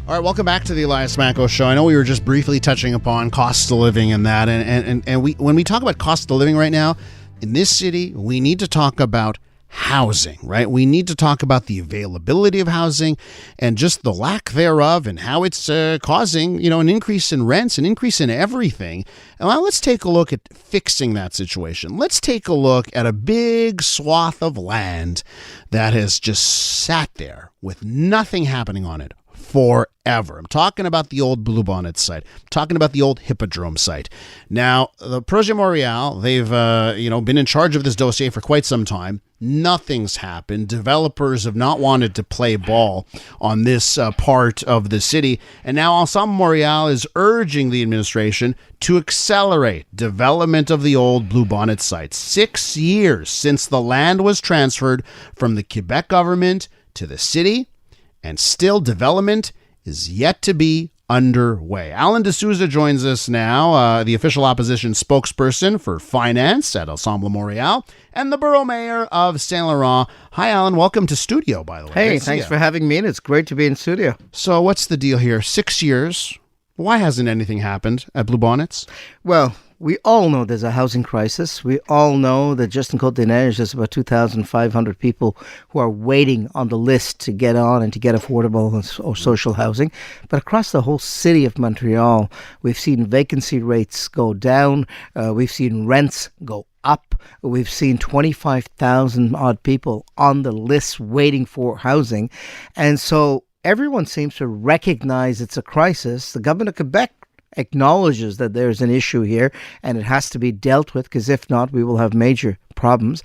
All right, welcome back to the Elias Macko Show. I know we were just briefly touching upon cost of living and that, and when we talk about cost of living right now in this city, we need to talk about housing, right? We need to talk about the availability of housing and just the lack thereof and how it's causing, an increase in rents, an increase in everything. And now let's take a look at fixing that situation. Let's take a look at a big swath of land that has just sat there with nothing happening on it forever. I'm talking about the old Blue Bonnets site. I'm talking about the old Hippodrome site. Now, the Projet Montréal, they've been in charge of this dossier for quite some time. Nothing's happened. Developers have not wanted to play ball on this part of the city. And now Ensemble Montreal is urging the administration to accelerate development of the old Blue Bonnet site. 6 years since the land was transferred from the Quebec government to the city, and still development is yet to be underway. Alan DeSousa joins us now, the official opposition spokesperson for finance at Ensemble Montreal and the borough mayor of Saint-Laurent. Hi, Alan. Welcome to studio, by the way. Hey, thanks for having me, and it's great to be in studio. So what's the deal here? 6 years. Why hasn't anything happened at Blue Bonnets? Well, we all know there's a housing crisis. We all know that just in Côte-des-Neiges, there's about 2,500 people who are waiting on the list to get on and to get affordable or social housing. But across the whole city of Montreal, we've seen vacancy rates go down. We've seen rents go up. We've seen 25,000 odd people on the list waiting for housing. And so everyone seems to recognize it's a crisis. The government of Quebec acknowledges that there's an issue here and it has to be dealt with, because if not, we will have major problems.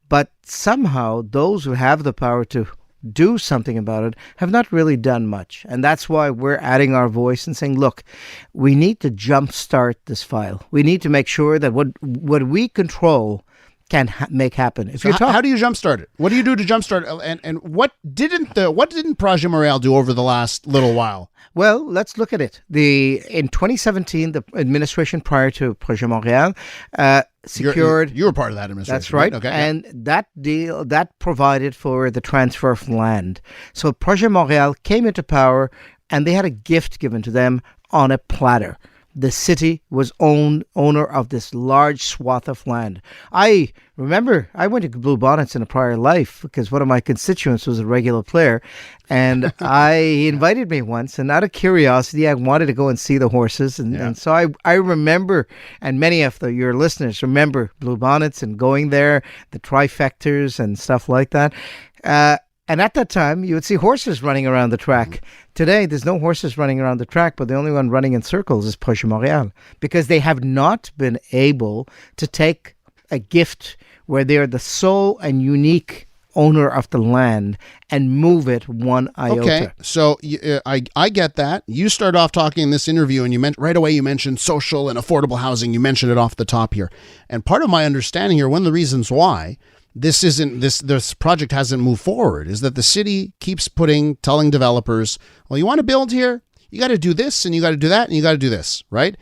But somehow those who have the power to do something about it have not really done much. And that's why we're adding our voice and saying, look, we need to jumpstart this file. We need to make sure that what we control can make happen. If so how do you jumpstart it? What do you do to jumpstart it? And what didn't Projet Montréal do over the last little while? Well, let's look at it. In 2017, the administration prior to Projet Montréal secured... You were part of that administration. That's right. Okay. And that deal, that provided for the transfer of land. So Projet Montréal came into power and they had a gift given to them on a platter. The city was owner of this large swath of land. I remember I went to Blue Bonnets in a prior life because one of my constituents was a regular player, and he invited me once, and out of curiosity, I wanted to go and see the horses. And so I remember, and many of your listeners remember Blue Bonnets and going there, the trifectors and stuff like that. And at that time, you would see horses running around the track. Mm-hmm. Today, there's no horses running around the track, but the only one running in circles is Projet Montréal, because they have not been able to take a gift where they are the sole and unique owner of the land and move it one iota. Okay, so I get that. You start off talking in this interview, and you mentioned social and affordable housing. You mentioned it off the top here. And part of my understanding here, one of the reasons why this project hasn't moved forward is that the city keeps telling developers, well, you want to build here, you got to do this and you got to do that and you got to do this, right?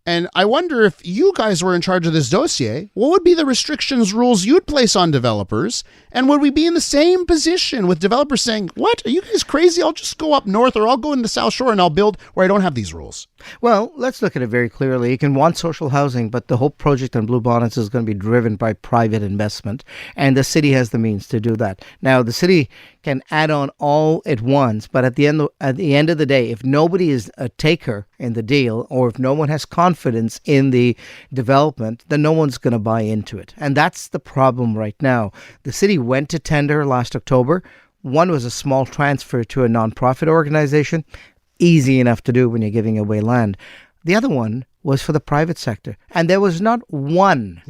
And I wonder, if you guys were in charge of this dossier, what would be the restrictions, rules you'd place on developers? And would we be in the same position with developers saying, what, are you guys crazy? I'll just go up north, or I'll go in the South Shore and I'll build where I don't have these rules. Well, let's look at it very clearly. You can want social housing, but the whole project on Blue Bonnets is going to be driven by private investment, and the city has the means to do that. Now, the city can add on all it wants, but at the end of the day, if nobody is a taker in the deal, or if no one has confidence in the development, then no one's going to buy into it. And that's the problem right now. The city went to tender last October. One was a small transfer to a nonprofit organization. Easy enough to do when you're giving away land. The other one was for the private sector. And there was not one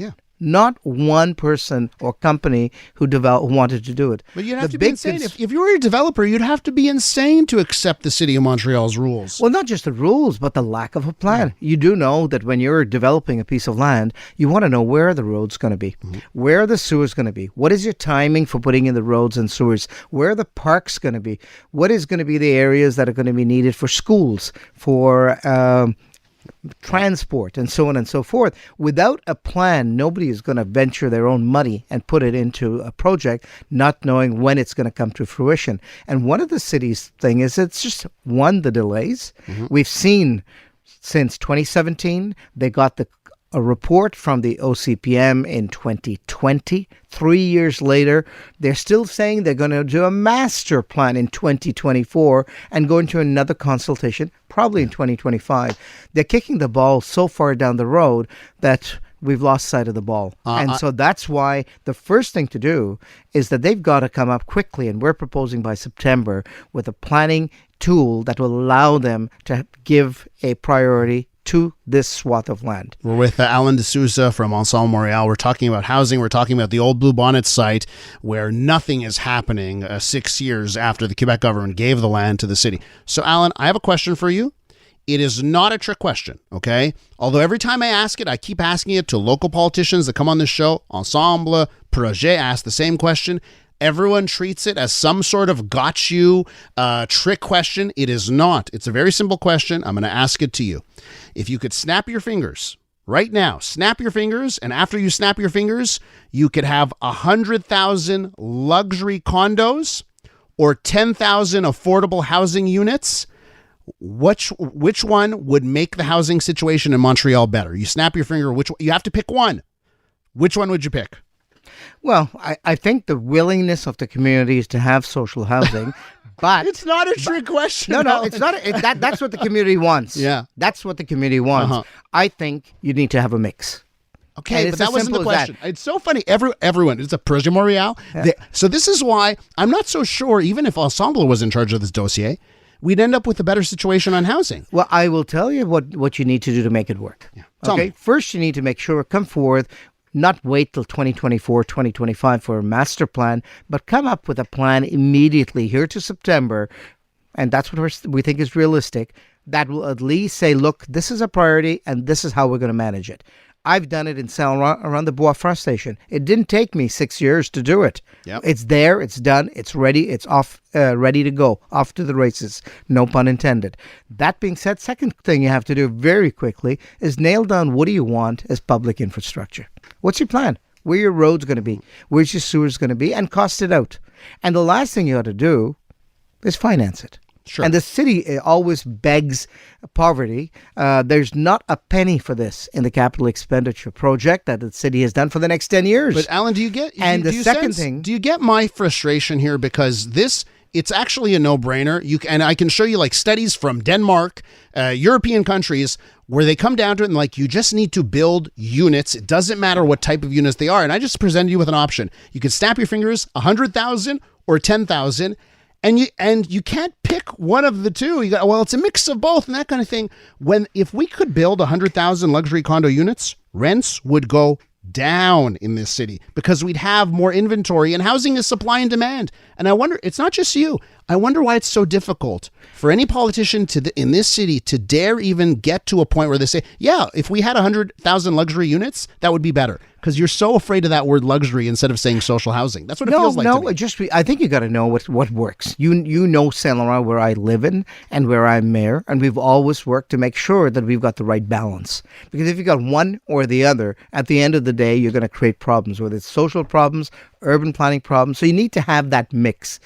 person or company who wanted to do it. But you'd have to be insane. If you were a developer, you'd have to be insane to accept the city of Montreal's rules. Well, not just the rules, but the lack of a plan. Yeah. You do know that when you're developing a piece of land, you want to know where the road's going to be, where the sewer's going to be, what is your timing for putting in the roads and sewers, where the park's going to be, what is going to be the areas that are going to be needed for schools, for transport, and so on and so forth. Without a plan, nobody is going to venture their own money and put it into a project, not knowing when it's going to come to fruition. And one of the city's thing is it's just, one, the delays. We've seen since 2017, they got a report from the OCPM in 2020. 3 years later, they're still saying they're going to do a master plan in 2024 and go into another consultation, probably in 2025. They're kicking the ball so far down the road that we've lost sight of the ball. And so that's why the first thing to do is that they've got to come up quickly, and we're proposing by September, with a planning tool that will allow them to give a priority to this swath of land. We're with Alan DeSousa from Ensemble Montreal. We're talking about housing. We're talking about the old Blue Bonnets site where nothing is happening 6 years after the Quebec government gave the land to the city. So, Alan, I have a question for you. It is not a trick question, okay? Although every time I ask it, I keep asking it to local politicians that come on this show. Ensemble, Projet ask the same question. Everyone treats it as some sort of got you trick question. It is not. It's a very simple question. I'm going to ask it to you. If you could snap your fingers right now, snap your fingers, and after you snap your fingers, you could have 100,000 luxury condos or 10,000 affordable housing units. Which one would make the housing situation in Montreal better? You snap your finger. You have to pick one. Which one would you pick? Well, I think the willingness of the community is to have social housing, but it's not a trick question. No, it's not. That's what the community wants. Yeah, that's what the community wants. I think you need to have a mix. Okay, but that wasn't the question. It's so funny. Everyone, it's a Projet Montréal. Yeah. So this is why I'm not so sure, even if Ensemble was in charge of this dossier, we'd end up with a better situation on housing. Well, I will tell you what you need to do to make it work. Yeah. Okay, first you need to make sure, come forward, not wait till 2024, 2025 for a master plan, but come up with a plan immediately here to September, and that's what we think is realistic, that will at least say, look, this is a priority and this is how we're going to manage it. I've done it in Saint-Laurent around the Bois Franc station. It didn't take me 6 years to do it. Yep. It's there, it's done, it's ready, it's off, ready to go, off to the races, no pun intended. That being said, second thing you have to do very quickly is nail down what do you want as public infrastructure. What's your plan? Where your road's going to be? Where's your sewers going to be? And cost it out. And the last thing you ought to do is finance it. Sure. And the city always begs poverty. There's not a penny for this in the capital expenditure project that the city has done for the next 10 years. But Alan, do you get... And do the you second sense, thing... Do you get my frustration here? Because it's actually a no-brainer. And I can show you like studies from Denmark, European countries, where they come down to it and like, you just need to build units. It doesn't matter what type of units they are. And I just presented you with an option. You can snap your fingers, 100,000 or 10,000. And you can't pick one of the two. You got, well, it's a mix of both and that kind of thing. If we could build 100,000 luxury condo units, rents would go down in this city because we'd have more inventory, and housing is supply and demand. And I wonder, it's not just you. I wonder why it's so difficult for any politician in this city to dare even get to a point where they say, yeah, if we had 100,000 luxury units, that would be better. Because you're so afraid of that word luxury instead of saying social housing. That's what it feels like to me. I think you got to know what works. You know Saint-Laurent, where I live in and where I'm mayor, and we've always worked to make sure that we've got the right balance. Because if you got one or the other, at the end of the day, you're going to create problems, whether it's social problems, urban planning problems. So you need to have that mix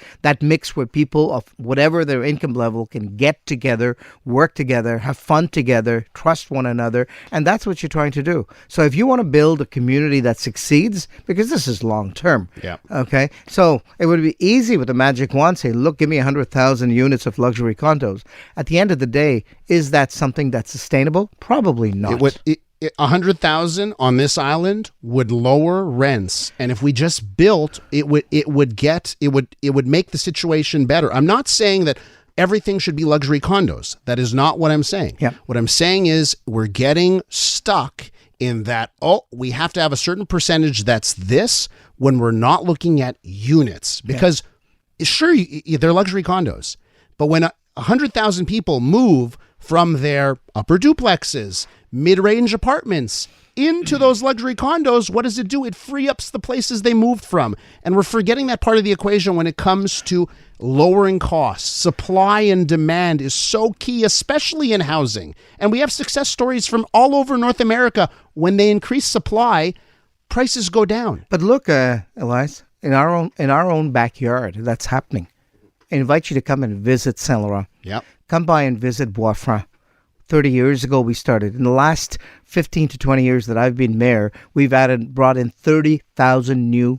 where people of whatever their income level can get together, work together, have fun together, trust one another, and that's what you're trying to do. So if you want to build a community that succeeds, because this is long term, okay, so it would be easy with a magic wand, say, look, give me 100,000 units of luxury condos. At the end of the day, is that something that's sustainable? Probably not. 100,000 on this island would lower rents, and if we just built, it would make the situation better. I'm not saying that everything should be luxury condos. That is not what I'm saying. Yeah. What I'm saying is we're getting stuck in that, we have to have a certain percentage that's this when we're not looking at units. Because sure, they're luxury condos, but when 100,000 people move from their upper duplexes, mid-range apartments into those luxury condos. What does it do? It free ups the places they moved from. And we're forgetting that part of the equation when it comes to lowering costs. Supply and demand is so key, especially in housing. And we have success stories from all over North America. When they increase supply, prices go down. But look, Elias, in our own backyard, that's happening. I invite you to come and visit Saint-Laurent. Yep. Come by and visit Bois-Franc. 30 years ago we started. In the last 15 to 20 years that I've been mayor, we've brought in 30,000 new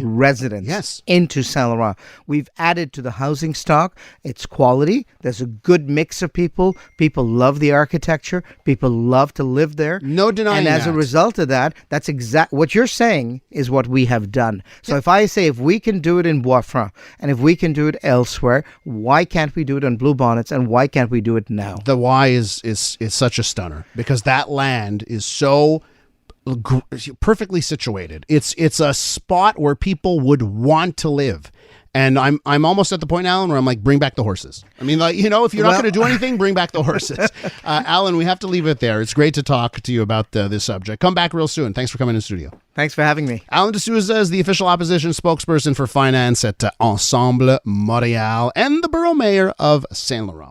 residents into Saint-Laurent. We've added to the housing stock. It's quality. There's a good mix of people. People love the architecture. People love to live there. No denying that. And as a result of that, that's what you're saying is what we have done. So if we can do it in Bois-Franc and if we can do it elsewhere, why can't we do it on Blue Bonnets and why can't we do it now? The why is such a stunner because that land is so perfectly situated. It's a spot where people would want to live. And I'm almost at the point, Alan, where I'm like, bring back the horses. I mean, like, if you're not going to do anything, bring back the horses. Alan, we have to leave it there. It's great to talk to you about this subject. Come back real soon. Thanks for coming in the studio. Thanks for having me. Alan DeSousa is the official opposition spokesperson for finance at Ensemble Montreal and the borough mayor of Saint-Laurent.